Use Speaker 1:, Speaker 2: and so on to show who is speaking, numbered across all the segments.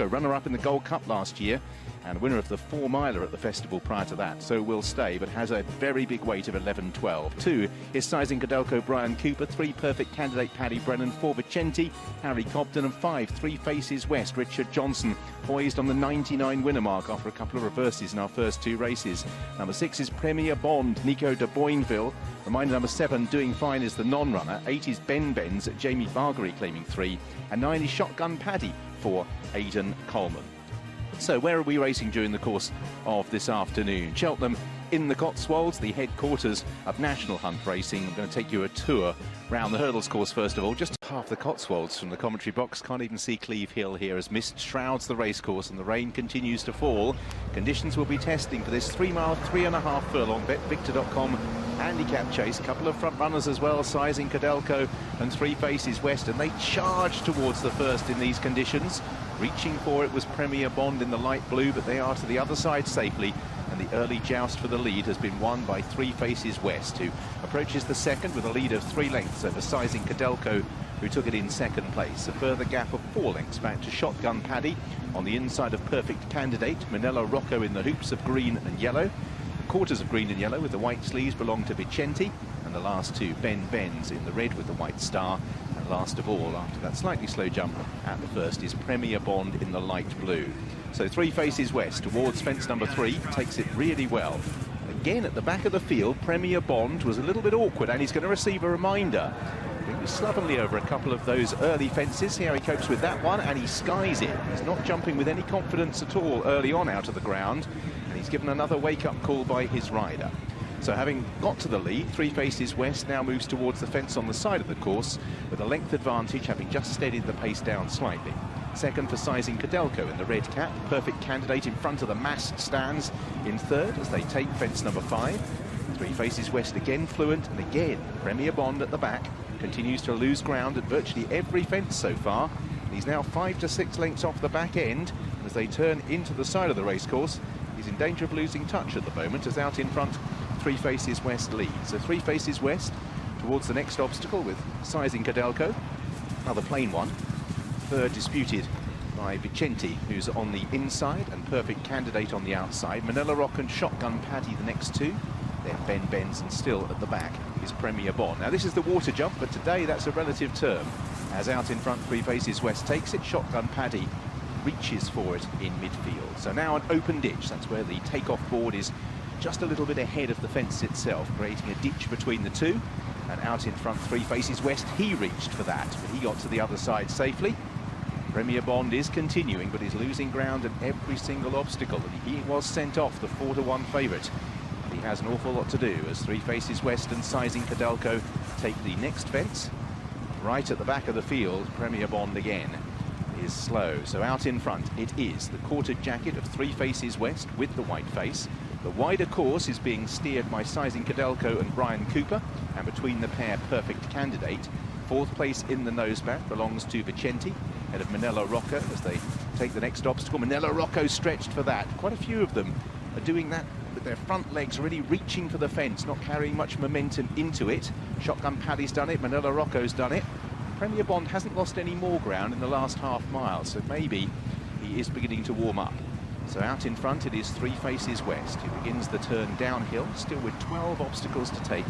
Speaker 1: Runner-up in the Gold Cup last year and winner of the 4-miler at the festival prior to that, so will stay, but has a very big weight of 11-12. 2 is Sizing Cadelco, Brian Cooper. 3, Perfect Candidate, Paddy Brennan. 4, Vicente, Harry Cobden. And 5, 3 Faces West, Richard Johnson, poised on the 99 winner mark after a couple of reverses in our first 2 races. Number 6 is Premier Bond, Nico de Boinville. Reminder number 7, Doing Fine, is the non-runner. 8 is Ben Benz, Jamie Vargary claiming 3. And 9 is Shotgun Paddy for Aidan Coleman. So where are we racing during the course of this afternoon? Cheltenham in the Cotswolds, the headquarters of National Hunt Racing. I'm going to take you a tour round the hurdles course first of all. Just half the Cotswolds from the commentary box. Can't even see Cleve Hill here as mist shrouds the racecourse and the rain continues to fall. Conditions will be testing for this 3-mile, 3.5 furlong BetVictor.com handicap chase. Couple of front runners as well, Sizing Cadelco and 3 Faces West, and they charge towards the first in these conditions. Reaching for it was Premier Bond in the light blue, but they are to the other side safely, and the early joust for the lead has been won by 3 Faces West, who approaches the second with a lead of 3 lengths over Sizing Cadelco, who took it in second place. A further gap of 4 lengths back to Shotgun Paddy on the inside of Perfect Candidate. Minella Rocco in the hoops of green and yellow. Quarters of green and yellow with the white sleeves belong to Vicente, and the last 2, Ben Benz in the red with the white star. And last of all, after that slightly slow jump at the first, is Premier Bond in the light blue. So 3 Faces West towards fence number 3, takes it really well. Again at the back of the field, Premier Bond was a little bit awkward, and he's going to receive a reminder. He was slovenly over a couple of those early fences. See how he copes with that one, and he skies it. He's not jumping with any confidence at all early on out of the ground, and he's given another wake-up call by his rider. So having got to the lead, 3 Faces West now moves towards the fence on the side of the course with a length advantage, having just steadied the pace down slightly. Second for Sizing Cadelco in the red cap. Perfect Candidate in front of the massed stands in third as they take fence number 5. 3 Faces West again fluent, and again Premier Bond at the back continues to lose ground at virtually every fence so far. He's now 5 to 6 lengths off the back end, and as they turn into the side of the racecourse, he's in danger of losing touch at the moment, as out in front 3 Faces West leads. So 3 Faces West towards the next obstacle with Sizing Cadelco, another plain one. Third disputed by Vicente, who's on the inside, and Perfect Candidate on the outside. Minella Rock and Shotgun Paddy the next 2. Then Ben Benz, and still at the back is Premier Bond. Now this is the water jump, but today that's a relative term, as out in front 3 Faces West takes it. Shotgun Paddy reaches for it in midfield. So now an open ditch, that's where the takeoff board is just a little bit ahead of the fence itself, creating a ditch between the 2. And out in front 3 Faces West, he reached for that, but he got to the other side safely. Premier Bond is continuing, but is losing ground at every single obstacle, and he was sent off the 4-1 favourite. He has an awful lot to do as 3 Faces West and Sizing Cadelco take the next fence. Right at the back of the field, Premier Bond again is slow. So out in front it is the quartered jacket of 3 Faces West with the white face. The wider course is being steered by Sizing Cadelco and Brian Cooper, and between the pair Perfect Candidate. 4th place in the nosebag belongs to Vicente, ahead of Minella Rocco as they take the next obstacle. Minella Rocco stretched for that. Quite a few of them are doing that with their front legs really reaching for the fence, not carrying much momentum into it. Shotgun Paddy's done it, Minella Rocco's done it. Premier Bond hasn't lost any more ground in the last half mile, so maybe he is beginning to warm up. So out in front it is 3 Faces West, who begins the turn downhill, still with 12 obstacles to take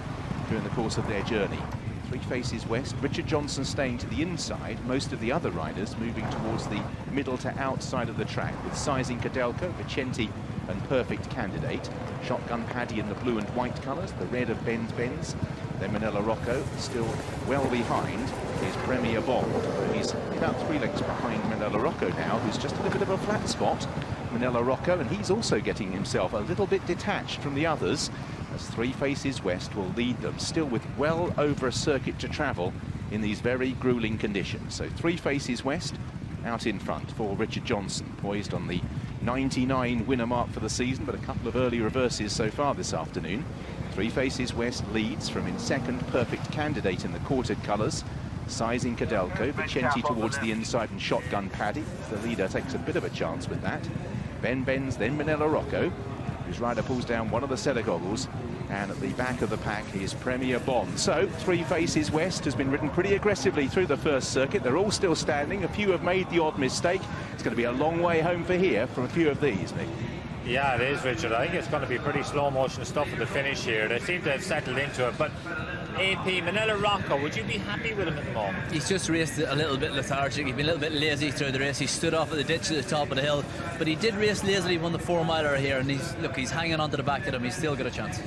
Speaker 1: during the course of their journey. 3 Faces West, Richard Johnson staying to the inside, most of the other riders moving towards the middle to outside of the track, with Sizing Cadelco, Vicente and Perfect Candidate. Shotgun Paddy in the blue and white colours, the red of Ben Benz. Then Minella Rocco, still well behind, is Premier Bond. He's about 3 lengths behind Minella Rocco now, who's just in a bit of a flat spot. Minella Rocco, and he's also getting himself a little bit detached from the others, as 3 Faces West will lead them, still with well over a circuit to travel in these very grueling conditions. So 3 Faces West out in front for Richard Johnson, poised on the 99 winner mark for the season, but a couple of early reverses so far this afternoon. 3 Faces West leads from in second Perfect Candidate in the quartered colours. Sizing Cadelco, Vicente towards the inside, and Shotgun Paddy. The leader takes a bit of a chance with that. Ben Benz, then Minella Rocco, whose rider pulls down one of the cellar goggles And at the back of the pack is Premier Bond. So, Three Faces West has been ridden pretty aggressively through the first circuit. They're all still standing. A few have made the odd mistake. It's going to be a long way home for here for a few of these, Nick.
Speaker 2: Yeah, it is, Richard. I think it's going to be pretty slow motion stuff at the finish here. They seem to have settled into it. But AP, Minella, Rocco, would you be happy with him at the moment?
Speaker 3: He's just raced a little bit lethargic. He's been a little bit lazy through the race. He stood off at the ditch at the top of the hill. But he did race lazily, won the 4-miler here. And he's hanging on to the back of him. He's still got a chance.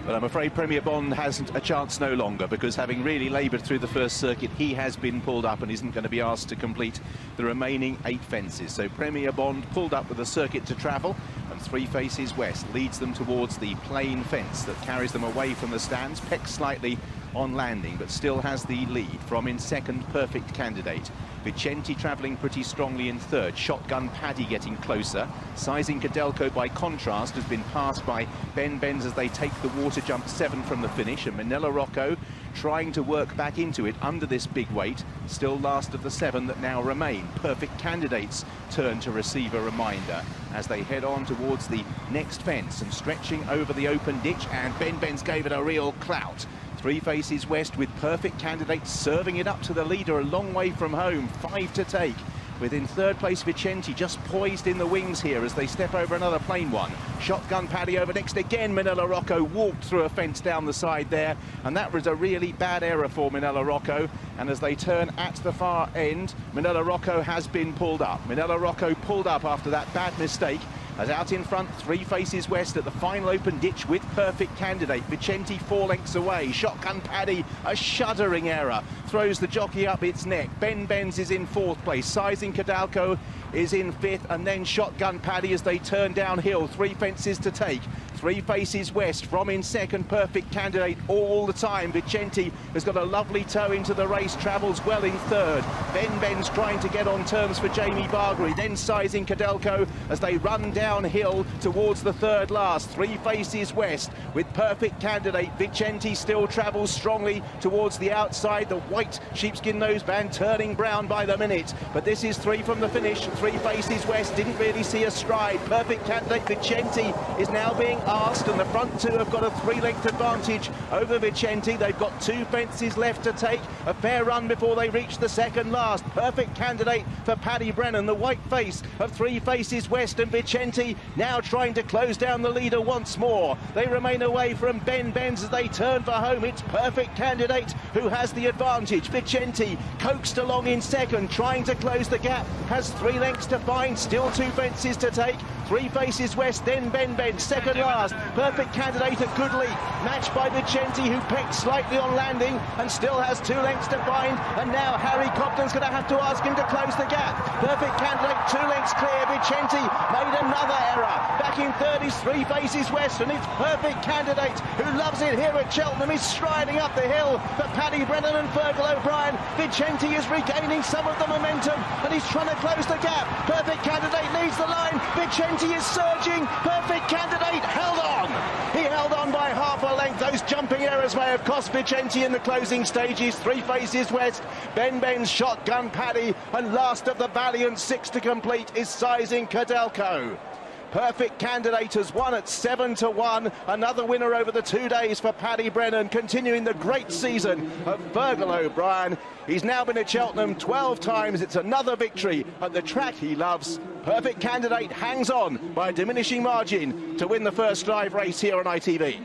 Speaker 1: But I'm afraid Premier Bond hasn't a chance no longer, because having really laboured through the first circuit, he has been pulled up and isn't going to be asked to complete the remaining 8 fences. So Premier Bond pulled up with a circuit to travel, and Three Faces West leads them towards the plain fence that carries them away from the stands, pecks slightly on landing, but still has the lead from in second Perfect Candidate. Vicente travelling pretty strongly in third. Shotgun Paddy getting closer. Sizing Cadelco, by contrast, has been passed by Ben Benz as they take the water jump 7 from the finish. And Minella Rocco trying to work back into it under this big weight. Still last of the 7 that now remain. Perfect Candidate's turn to receive a reminder as they head on towards the next fence and stretching over the open ditch. And Ben Benz gave it a real clout. Three Faces West with Perfect Candidate serving it up to the leader a long way from home. 5 to take. Within third place, Vicente just poised in the wings here as they step over another plain one. Shotgun Paddy over next again. Minella Rocco walked through a fence down the side there, and that was a really bad error for Minella Rocco. And as they turn at the far end, Minella Rocco has been pulled up. Minella Rocco pulled up after that bad mistake. As out in front, Three Faces West at the final open ditch with Perfect Candidate. Vicente 4 lengths away. Shotgun Paddy, a shuddering error, throws the jockey up its neck. Ben Benz is in 4th place. Sizing Cadalco is in 5th, and then Shotgun Paddy as they turn downhill. 3 fences to take. Three Faces West from in second, Perfect Candidate all the time. Vicente has got a lovely toe into the race, travels well in third. Ben Benz trying to get on terms for Jamie Bargery, then Sizing Cadelco as they run downhill towards the third last. Three Faces West with Perfect Candidate. Vicente still travels strongly towards the outside. The white sheepskin noseband turning brown by the minute. But this is 3 from the finish. Three Faces West didn't really see a stride. Perfect Candidate Vicente is now being asked, and the front 2 have got a 3-length advantage over Vicente. They've got 2 fences left to take. A fair run before they reach the second last. Perfect Candidate for Paddy Brennan, the white face of Three Faces West, and Vicente now trying to close down the leader once more. They remain away from Ben Benz as they turn for home. It's Perfect Candidate who has the advantage. Vicente coaxed along in second, trying to close the gap. Has 3 lengths to find, still 2 fences to take. Three Faces West, then Ben Benz, second last. Perfect Candidate a good lead, matched by Vicente, who pecked slightly on landing and still has 2 lengths to find. And now Harry Cobden's going to have to ask him to close the gap. Perfect Candidate 2 lengths clear. Vicente made another error. Back in third is Three Faces West, and it's Perfect Candidate, who loves it here at Cheltenham, is striding up the hill for Paddy Brennan and Fergal O'Brien. Vicente is regaining some of the momentum, and he's trying to close the gap. Perfect Candidate leads the line. Vicente is surging. Perfect Candidate held on. He held on by half a length. Those jumping errors may have cost Vicente in the closing stages. Three Faces West, Ben Benz, Shotgun Paddy, and last of the valiant 6 to complete is Sizing Cadelco. Perfect Candidate has won at 7 to 1. Another winner over the 2 days for Paddy Brennan, continuing the great season of Fergal O'Brien. He's now been at Cheltenham 12 times. It's another victory at the track he loves. Perfect Candidate hangs on by a diminishing margin to win the first live race here on ITV.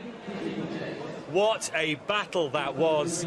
Speaker 4: What a battle that was.